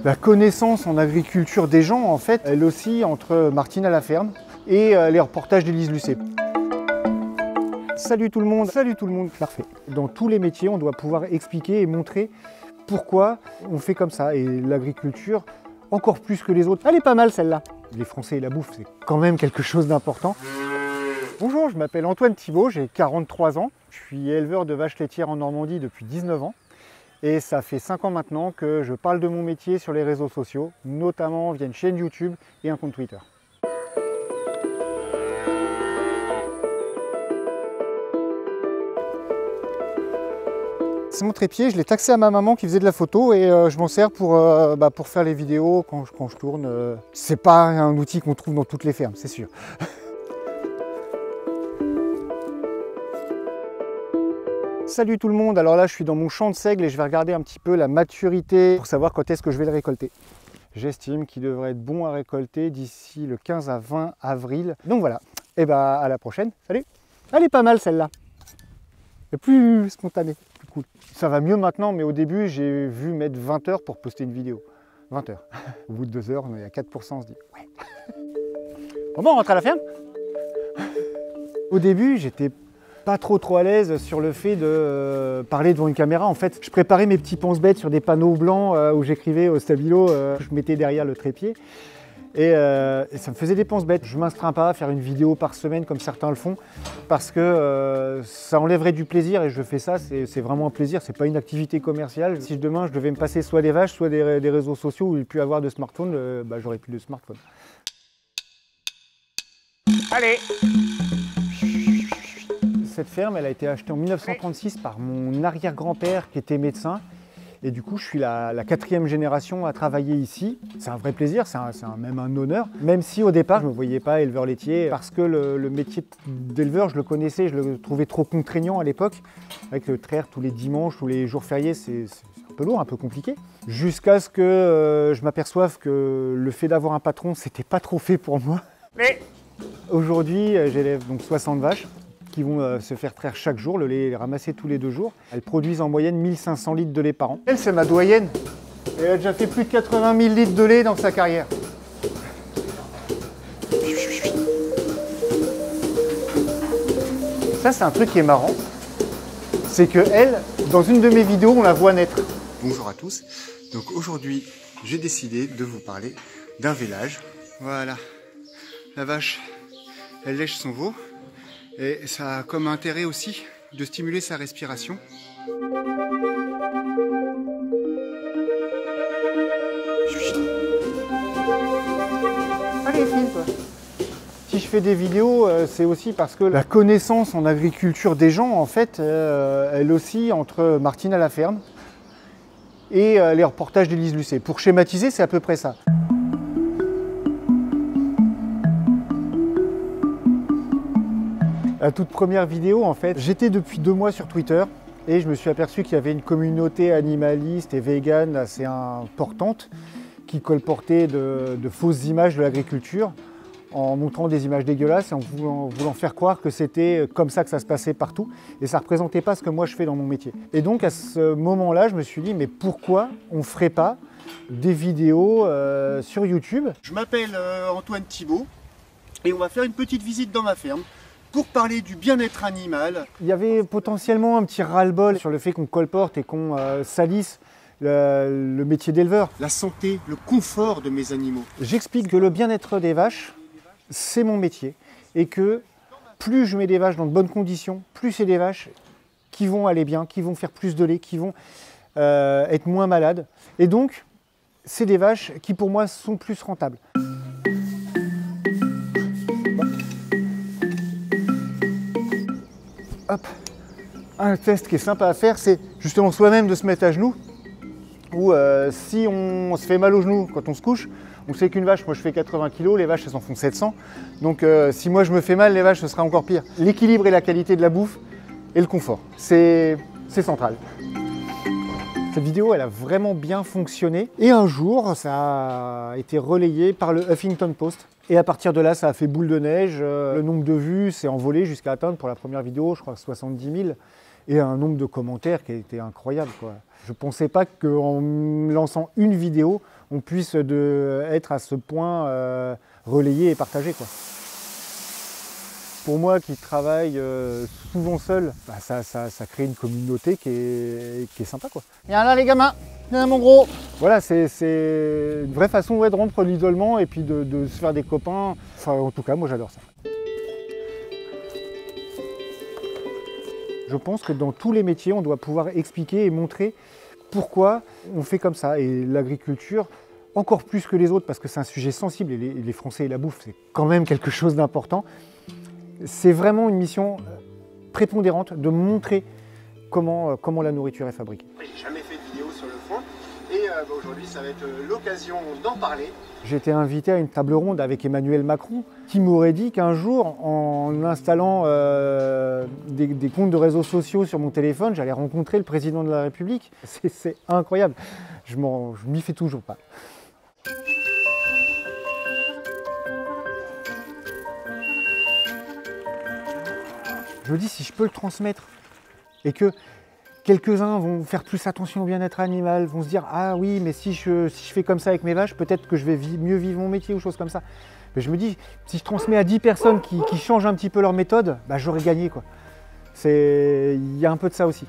La connaissance en agriculture des gens, en fait, elle oscille entre Martine à la ferme et les reportages d'Élise Lucet. Salut tout le monde, parfait. Dans tous les métiers, on doit pouvoir expliquer et montrer pourquoi on fait comme ça. Et l'agriculture, encore plus que les autres. Elle est pas mal celle-là. Les Français et la bouffe, c'est quand même quelque chose d'important. Bonjour, je m'appelle Antoine Thibault, j'ai 43 ans. Je suis éleveur de vaches laitières en Normandie depuis 19 ans. Et ça fait 5 ans maintenant que je parle de mon métier sur les réseaux sociaux, notamment via une chaîne YouTube et un compte Twitter. C'est mon trépied, je l'ai taxé à ma maman qui faisait de la photo et je m'en sers pour faire les vidéos quand je tourne. C'est pas un outil qu'on trouve dans toutes les fermes, c'est sûr. Salut tout le monde, alors là je suis dans mon champ de seigle et je vais regarder un petit peu la maturité pour savoir quand est-ce que je vais le récolter. J'estime qu'il devrait être bon à récolter d'ici le 15 à 20 avril. Donc voilà, et à la prochaine, salut. Elle est pas mal celle-là, elle est plus spontanée, plus cool. Ça va mieux maintenant, mais au début j'ai vu mettre 20 heures pour poster une vidéo. 20 heures. Au bout de 2 heures, on est à 4%, on se dit ouais. Bon, on rentre à la ferme. Au début, j'étais pas trop à l'aise sur le fait de parler devant une caméra. En fait, je préparais mes petits pense-bêtes sur des panneaux blancs où j'écrivais au stabilo, je mettais derrière le trépied et ça me faisait des pense-bêtes. Je ne m'astreins pas à faire une vidéo par semaine comme certains le font parce que ça enlèverait du plaisir et je fais ça, c'est vraiment un plaisir, c'est pas une activité commerciale. Si demain je devais me passer soit des vaches, soit des réseaux sociaux où il ne peut y avoir de smartphone, j'aurais plus de smartphone. Allez! Cette ferme, elle a été achetée en 1936 par mon arrière-grand-père qui était médecin. Et du coup, je suis la 4e génération à travailler ici. C'est un vrai plaisir, c'est même un honneur. Même si au départ, je ne me voyais pas éleveur laitier parce que le métier d'éleveur, je le connaissais, je le trouvais trop contraignant à l'époque. Avec le traire tous les dimanches, tous les jours fériés, c'est un peu lourd, un peu compliqué. Jusqu'à ce que je m'aperçoive que le fait d'avoir un patron, c'était pas trop fait pour moi. Mais aujourd'hui, j'élève donc 60 vaches qui vont se faire traire chaque jour, le lait est ramassé tous les 2 jours. Elles produisent en moyenne 1500 litres de lait par an. Elle, c'est ma doyenne. Elle a déjà fait plus de 80 000 litres de lait dans sa carrière. Ça, c'est un truc qui est marrant. C'est que elle, dans une de mes vidéos, on la voit naître. Bonjour à tous. Donc aujourd'hui, j'ai décidé de vous parler d'un vélage. Voilà. La vache, elle lèche son veau. Et ça a comme intérêt aussi de stimuler sa respiration. Allez, filme toi. Si je fais des vidéos, c'est aussi parce que la connaissance en agriculture des gens, en fait, elle oscille entre Martine à la ferme et les reportages d'Élise Lucet. Pour schématiser, c'est à peu près ça. La toute première vidéo, en fait, j'étais depuis 2 mois sur Twitter et je me suis aperçu qu'il y avait une communauté animaliste et végane assez importante qui colportait de fausses images de l'agriculture en montrant des images dégueulasses et en voulant faire croire que c'était comme ça que ça se passait partout et ça ne représentait pas ce que moi je fais dans mon métier. Et donc à ce moment-là, je me suis dit mais pourquoi on ne ferait pas des vidéos sur YouTube? Je m'appelle Antoine Thibault et on va faire une petite visite dans ma ferme pour parler du bien-être animal. Il y avait potentiellement un petit ras-le-bol sur le fait qu'on colporte et qu'on salisse le métier d'éleveur. La santé, le confort de mes animaux. J'explique que le bien-être des vaches, c'est mon métier et que plus je mets des vaches dans de bonnes conditions, plus c'est des vaches qui vont aller bien, qui vont faire plus de lait, qui vont être moins malades. Et donc, c'est des vaches qui pour moi sont plus rentables. Hop. Un test qui est sympa à faire, c'est justement soi-même de se mettre à genoux. Ou si on se fait mal au genou quand on se couche, on sait qu'une vache, moi je fais 80 kg, les vaches elles en font 700. Donc si moi je me fais mal, les vaches ce sera encore pire. L'équilibre et la qualité de la bouffe et le confort, c'est central. Cette vidéo, elle a vraiment bien fonctionné. Et un jour, ça a été relayé par le Huffington Post. Et à partir de là, ça a fait boule de neige. Le nombre de vues s'est envolé jusqu'à atteindre pour la première vidéo, je crois, 70 000. Et un nombre de commentaires qui a été incroyable, quoi. Je ne pensais pas qu'en lançant une vidéo, on puisse être à ce point relayé et partagé, quoi. Pour moi qui travaille souvent seul, bah, ça crée une communauté qui est sympa, quoi. Viens là les gamins, viens mon gros. Voilà, c'est une vraie façon, ouais, de rompre l'isolement et puis de se faire des copains. Enfin, en tout cas, moi j'adore ça. Je pense que dans tous les métiers, on doit pouvoir expliquer et montrer pourquoi on fait comme ça. Et l'agriculture, encore plus que les autres, parce que c'est un sujet sensible, et les Français et la bouffe, c'est quand même quelque chose d'important. C'est vraiment une mission prépondérante de montrer comment la nourriture est fabriquée. J'ai jamais fait de vidéo sur le fond et aujourd'hui ça va être l'occasion d'en parler. J'ai été invité à une table ronde avec Emmanuel Macron qui m'aurait dit qu'un jour, en installant des comptes de réseaux sociaux sur mon téléphone, j'allais rencontrer le président de la République. C'est incroyable, je m'y fais toujours pas. Je me dis, si je peux le transmettre et que quelques-uns vont faire plus attention au bien-être animal, vont se dire « Ah oui, mais si je fais comme ça avec mes vaches, peut-être que je vais mieux vivre mon métier » ou choses comme ça. Mais je me dis, si je transmets à 10 personnes qui changent un petit peu leur méthode, bah, j'aurais gagné, quoi. Il y a un peu de ça aussi.